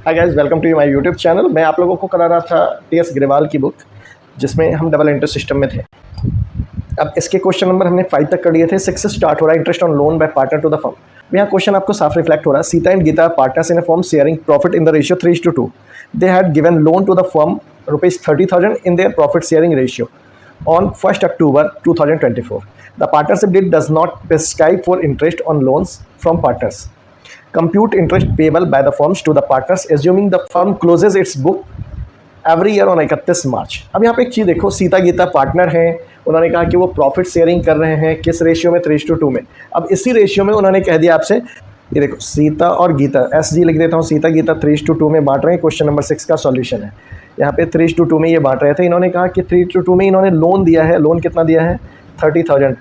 Hi guys, welcome to my YouTube channel. मैं आप लोगों को करा रहा था टीएस ग्रेवाल की बुक, जिसमें हम डबल इंटरेस्ट सिस्टम में थे। अब इसके क्वेश्चन नंबर हमने 5 तक कर लिए थे। 6 से स्टार्ट हो रहा है, interest on loan by partner to the firm. यहाँ क्वेश्चन आपको साफ रिफ्लेक्ट हो रहा है। Sita and Gita partners in a firm sharing profit in the ratio 3:2। They had given loan to the firm ₹30,000 in their profit sharing ratio on 1st October 2024. The partnership deed does not prescribe for interest on loans from partners. Compute interest payable by the firms to the partners assuming the firm closes its book every year on 31 मार्च। अब यहाँ पे एक चीज़ देखो, Sita Gita partner हैं। उन्होंने कहा कि वो प्रॉफिट शेयरिंग कर रहे हैं किस रेशियो में, 3:2 में। अब इसी रेशियो में उन्होंने कह दिया आपसे, ये देखो सीता और गीता, SG लिख देता हूँ, सीता गीता 3:2 में बांट रहे हैं। क्वेश्चन नंबर 6 का सॉल्यूशन है। यहाँ पे 3:2 में ये बांट रहे थे। इन्होंने कहा कि 3:2 में इन्होंने लोन दिया है। लोन कितना दिया है? 30,000।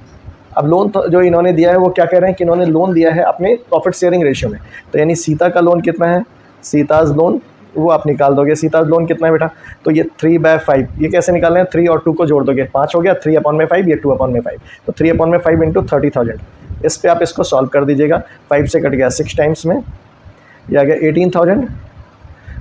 अब लोन तो जो इन्होंने दिया है वो क्या कह रहे हैं कि इन्होंने लोन दिया है अपने प्रॉफिट शेयरिंग रेशियो में। तो यानी सीता का लोन कितना है, सीताज लोन, वो आप निकाल दोगे। सीताज लोन कितना है बेटा? तो ये 3/5। ये कैसे निकालना है? 3 और 2 को जोड़ दोगे, 5 हो गया। 3/5, ये 2/5। तो 3/5 इंटू 30,000। इस पर आप इसको सॉल्व कर दीजिएगा। 5 से कट गया 6 टाइम्स में, ये आ गया 18,000।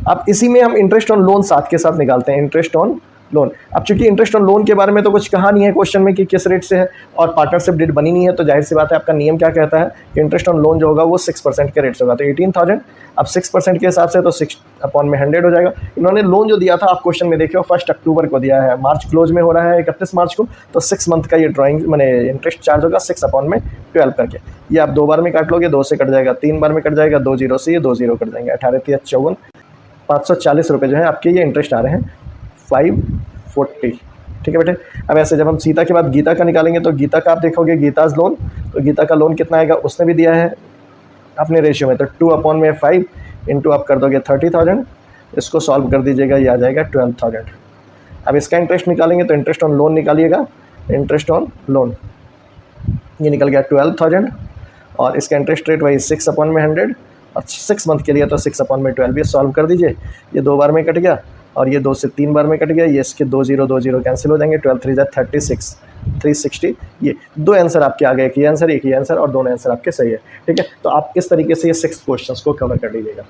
अब इसी में हम इंटरेस्ट ऑन लोन साथ के साथ निकालते हैं। इंटरेस्ट ऑन लोन, अब चूंकि इंटरेस्ट ऑन लोन के बारे में तो कुछ कहा नहीं है क्वेश्चन में कि किस रेट से है, और पार्टनरशिप डेट बनी नहीं है, तो जाहिर सी बात है आपका नियम क्या कहता है कि इंटरेस्ट ऑन लोन जो होगा वो 6% के रेट से होगा। तो 18,000, अब 6% के हिसाब से तो 6/100 हो जाएगा। इन्होंने लोन जो दिया था आप क्वेश्चन में देखिए 1 अक्टूबर को दिया है, मार्च क्लोज में हो रहा है 31 मार्च को, तो 6 मंथ का ये ड्राइंग मैंने इंटरेस्ट चार्ज होगा 6/12 करके। ये आप 2 बार में काट लोगे, 2 से कट जाएगा, 3 बार में कट जाएगा, 2 0 से ये 2 0 कट जाएंगे। 18 3 54, 540 रुपये जो है आपके ये इंटरेस्ट आ रहे हैं, 540। ठीक है बेटे। अब ऐसे जब हम सीता के बाद गीता का निकालेंगे तो गीता का आप देखोगे, गीताज लोन, तो गीता का लोन कितना आएगा, उसने भी दिया है अपने रेशियो में, तो 2/5 इंटू आप कर दोगे 30,000। इसको सॉल्व कर दीजिएगा, ये आ जाएगा 12,000। अब इसका इंटरेस्ट निकालेंगे तो इंटरेस्ट ऑन लोन निकालिएगा। इंटरेस्ट ऑन लोन ये निकल गया 12,000, और इसका इंटरेस्ट रेट वही 6/100, और 6 मंथ के लिए तो 6/12। ये सॉल्व कर दीजिए, ये 2 बार में कट गया और ये 2 से 3 बार में कट गया। ये इसके 2 0 कैंसिल हो जाएंगे। 12 3 36, 360। ये 2 आंसर आपके आ गए, एक ये आंसर, एक ये आंसर, और दोनों आंसर आपके सही है। ठीक है, तो आप इस तरीके से ये 6 क्वेश्चंस को कवर कर लीजिएगा।